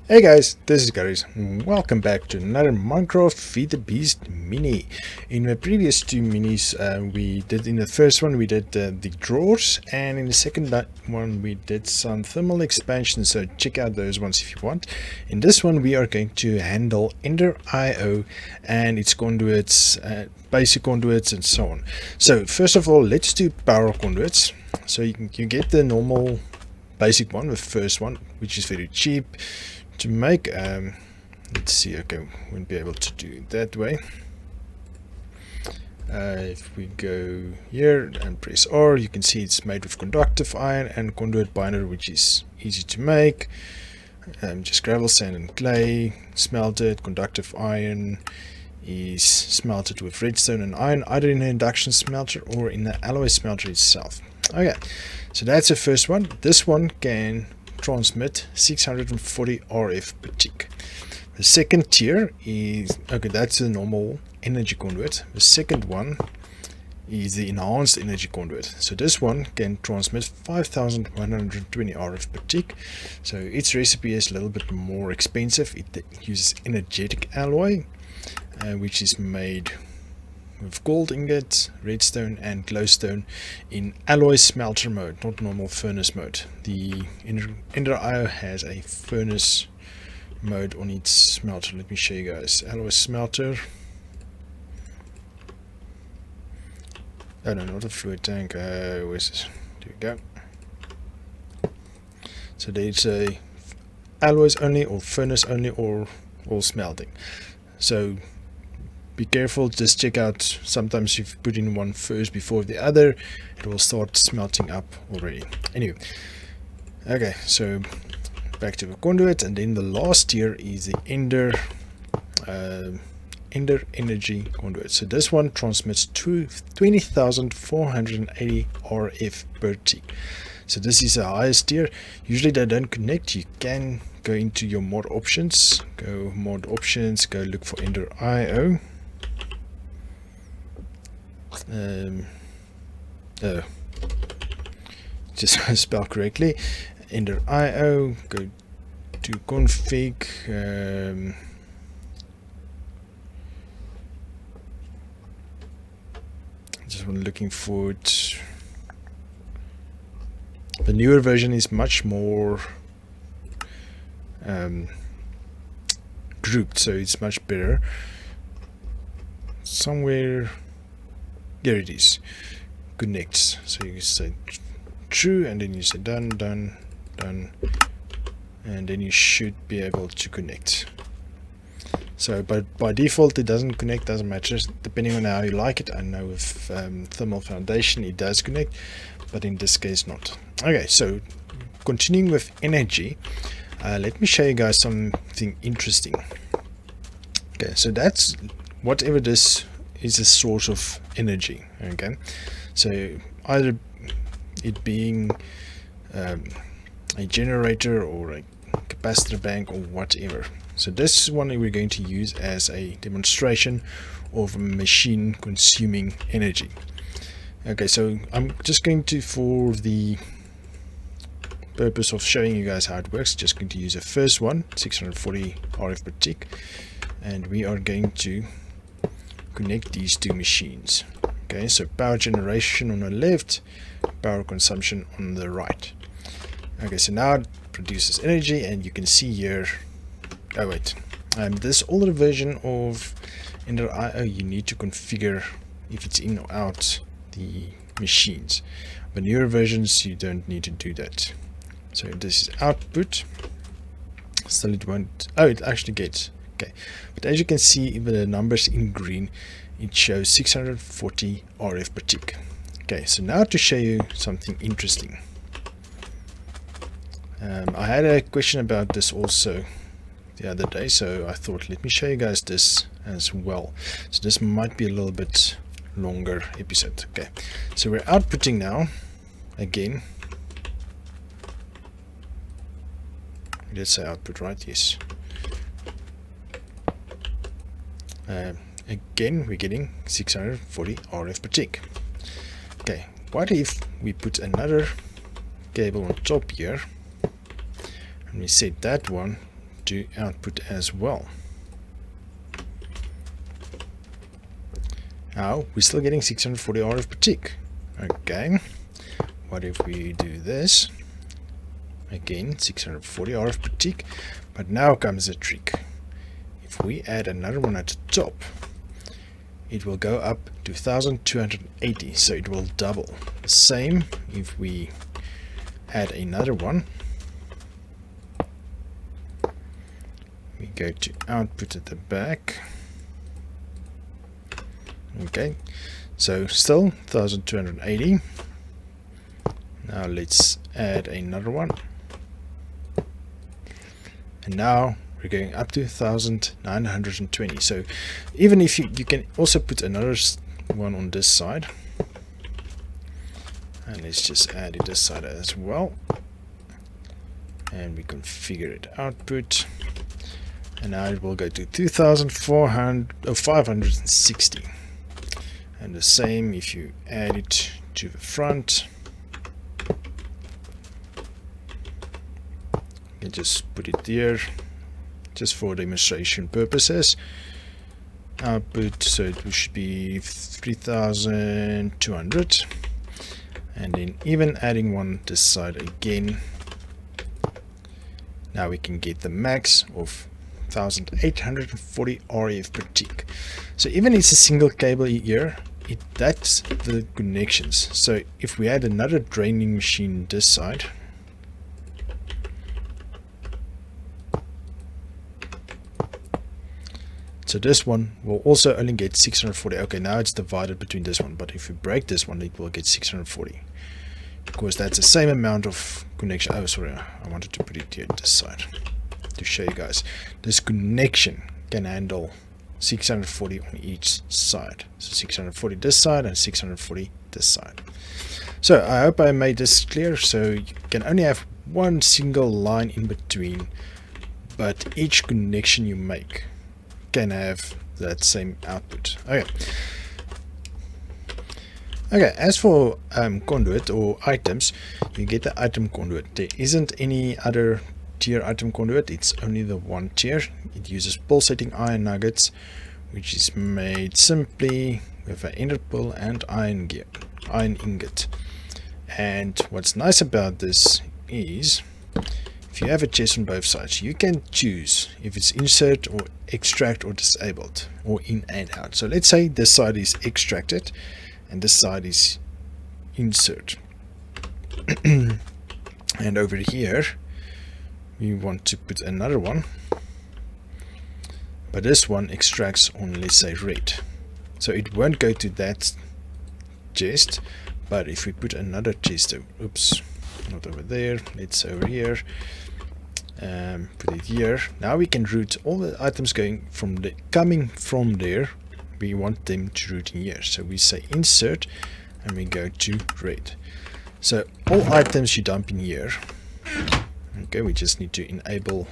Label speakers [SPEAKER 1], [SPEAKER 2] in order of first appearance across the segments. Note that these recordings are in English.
[SPEAKER 1] Hey guys, this is Garies. Welcome back to another Minecraft Feed the Beast mini. In the previous two minis, we did in the first one we did the drawers, and in the second one we did some thermal expansion. So check out those ones if you want. In this one, we are going to handle Ender IO and its conduits, basic conduits, and so on. So first of all, let's do power conduits. So you get the normal basic one, the first one, which is very cheap to make. Let's see. Okay, won't be able to do it that way. If we go here and press R, you can see it's made with conductive iron and conduit binder, which is easy to make. Just gravel, sand and clay, smelted. Conductive iron is smelted with redstone and iron, either in an induction smelter or in the alloy smelter itself. Okay, so that's the first one. This one can transmit 640 RF per tick. The second tier is, okay, that's the normal energy conduit. The second one is the enhanced energy conduit. So this one can transmit 5120 RF per tick. So its recipe is a little bit more expensive. It uses energetic alloy, which is made with gold ingot, redstone and glowstone in alloy smelter mode, not normal furnace mode. The Ender IO has a furnace mode on its smelter. Let me show you guys. Alloy smelter. Oh no, not a fluid tank. Where's this? There we go. So there's a alloys only, or furnace only, or all smelting. So be careful, just check out. Sometimes if you put in one first before the other, it will start smelting up already. Anyway, okay, so back to the conduit, and then the last tier is the Ender energy conduit. So this one transmits 20,480 RF per tick. So this is the highest tier. Usually they don't connect. You can go into your mod options, go look for Ender IO. Just spell correctly. Ender IO, go to config. Just looking for it. The newer version is much more grouped, so it's much better. Somewhere. There it is, connects. So you say true, and then you say done, and then you should be able to connect. So, but by default it doesn't connect, doesn't matter, depending on how you like it. I know with thermal foundation it does connect, but in this case not. Okay, so continuing with energy, let me show you guys something interesting. Okay, so that's whatever this is a source of energy. Okay, so either it being a generator or a capacitor bank or whatever. So this one we're going to use as a demonstration of a machine consuming energy. Okay, so I'm just going to, for the purpose of showing you guys how it works, just going to use the first one, 640 RF per tick, and we are going to connect these two machines. Okay, so power generation on the left, power consumption on the right. Okay, so now it produces energy, and you can see here, oh wait, this older version of Ender IO you need to configure if it's in or out the machines, but newer versions you don't need to do that. So this is output, still it won't, oh it actually gets. Okay, but as you can see, even the numbers in green, it shows 640 RF per tick. Okay, so now to show you something interesting. I had a question about this also the other day, so I thought let me show you guys this as well. So this might be a little bit longer episode. Okay, so we're outputting now again. Let's say output, right? Yes. Again, we're getting 640 RF per tick. Okay, what if we put another cable on top here, and we set that one to output as well. Now we're still getting 640 RF per tick. Okay, what if we do this again? 640 RF per tick. But now comes a trick. If we add another one at the top, it will go up to 1280, so it will double. The same if we add another one. We go to output at the back. Okay, so still 1280. Now let's add another one. And now we're going up to 1920. So even if you can also put another one on this side. And let's just add it this side as well. And we configure it output. And now it will go to 560. And the same if you add it to the front. You can just put it there, just for demonstration purposes. Output, so it should be 3200. And then even adding one this side again. Now we can get the max of 1840 RF per tick. So even it's a single cable here, that's the connections. So if we add another draining machine this side, so this one will also only get 640. Okay, now it's divided between this one, but if you break this one, it will get 640, because that's the same amount of connection. Oh, sorry, I wanted to put it here this side to show you guys. This connection can handle 640 on each side. So 640 this side and 640 this side. So I hope I made this clear. So you can only have one single line in between, but each connection you make can have that same output. Okay, as for conduit or items, you get the item conduit. There isn't any other tier item conduit, it's only the one tier. It uses pulsating iron nuggets, which is made simply with an ender pearl and iron ingot. And what's nice about this is, if you have a chest on both sides, you can choose if it's insert or extract or disabled, or in and out. So let's say this side is extracted and this side is insert. And over here we want to put another one, but this one extracts on, let's say, red, so it won't go to that chest. But if we put another chest, oops, not over there, let's over here, put it here. Now we can route all the items coming from there. We want them to route in here, so we say insert and we go to red. So all items you dump in here, okay, we just need to enable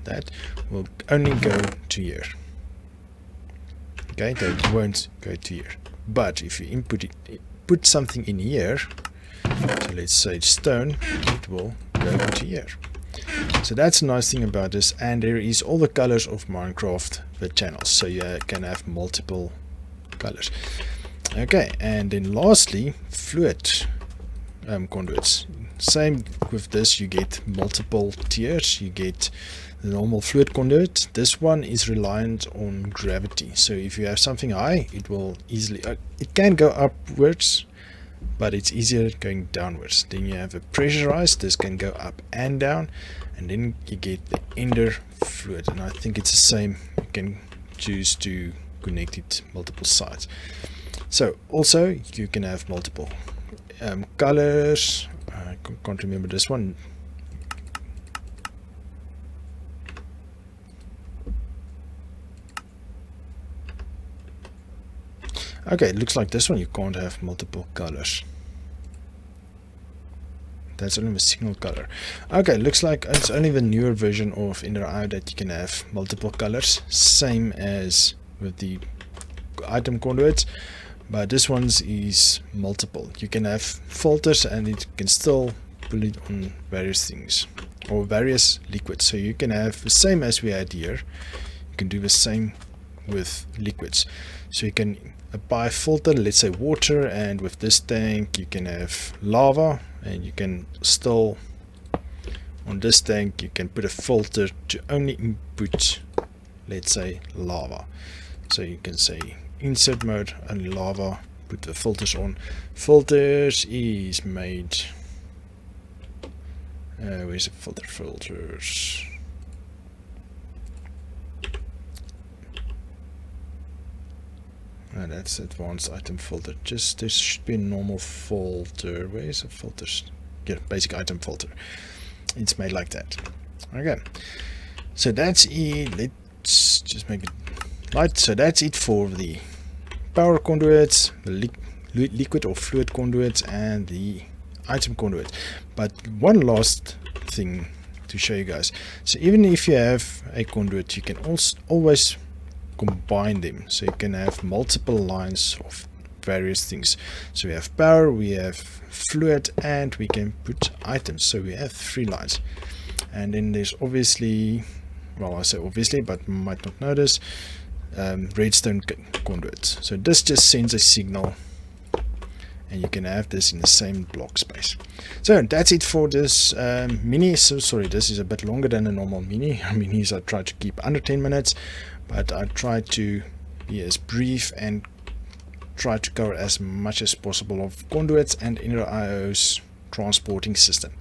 [SPEAKER 1] that, will only go to here. Okay, they won't go to here. But if you put something in here, so let's say stone, it will go to here. So that's a nice thing about this. And there is all the colors of Minecraft, the channels, so you can have multiple colors. Okay, and then lastly, fluid conduits. Same with this, you get multiple tiers. You get the normal fluid conduit. This one is reliant on gravity, so if you have something high, it will easily it can go upwards, but it's easier going downwards. Then you have a pressurized, this can go up and down, and then you get the ender fluid, and I think it's the same. You can choose to connect it multiple sides. So also you can have multiple colors. I can't remember this one. Okay, it looks like this one you can't have multiple colors. That's only a single color. Okay, looks like it's only the newer version of NastyFlubber that you can have multiple colors, same as with the item conduits, but this one's is multiple. You can have filters and it can still put it on various things. or various liquids. So you can have the same as we had here. You can do the same with liquids. So you can apply a filter, let's say water, and with this tank you can have lava, and you can still, on this tank you can put a filter to only input, let's say, lava. So you can say insert mode, only lava, put the filters on. Filters is made, where's the filters? That's advanced item filter. Just this should be a normal filter. Where is the filters? Yeah, basic item filter. It's made like that. Okay, so that's it. Let's just make it light. So that's it for the power conduits, the liquid or fluid conduits, and the item conduit. But one last thing to show you guys. So even if you have a conduit, you can also always combine them, so you can have multiple lines of various things. So we have power, we have fluid, and we can put items. So we have 3 lines. And then there's obviously, well, I say obviously, but you might not notice, redstone conduits. So this just sends a signal, and you can have this in the same block space. So that's it for this mini. So sorry, this is a bit longer than a normal mini. Minis I try to keep under 10 minutes, but I try to be as brief and try to cover as much as possible of conduits and inner IO's transporting system.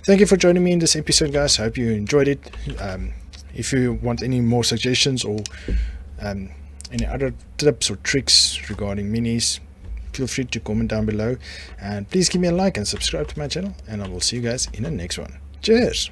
[SPEAKER 1] Thank you for joining me in this episode, guys. I hope you enjoyed it. If you want any more suggestions or any other tips or tricks regarding minis, feel free to comment down below, and please give me a like and subscribe to my channel, and I will see you guys in the next one. Cheers.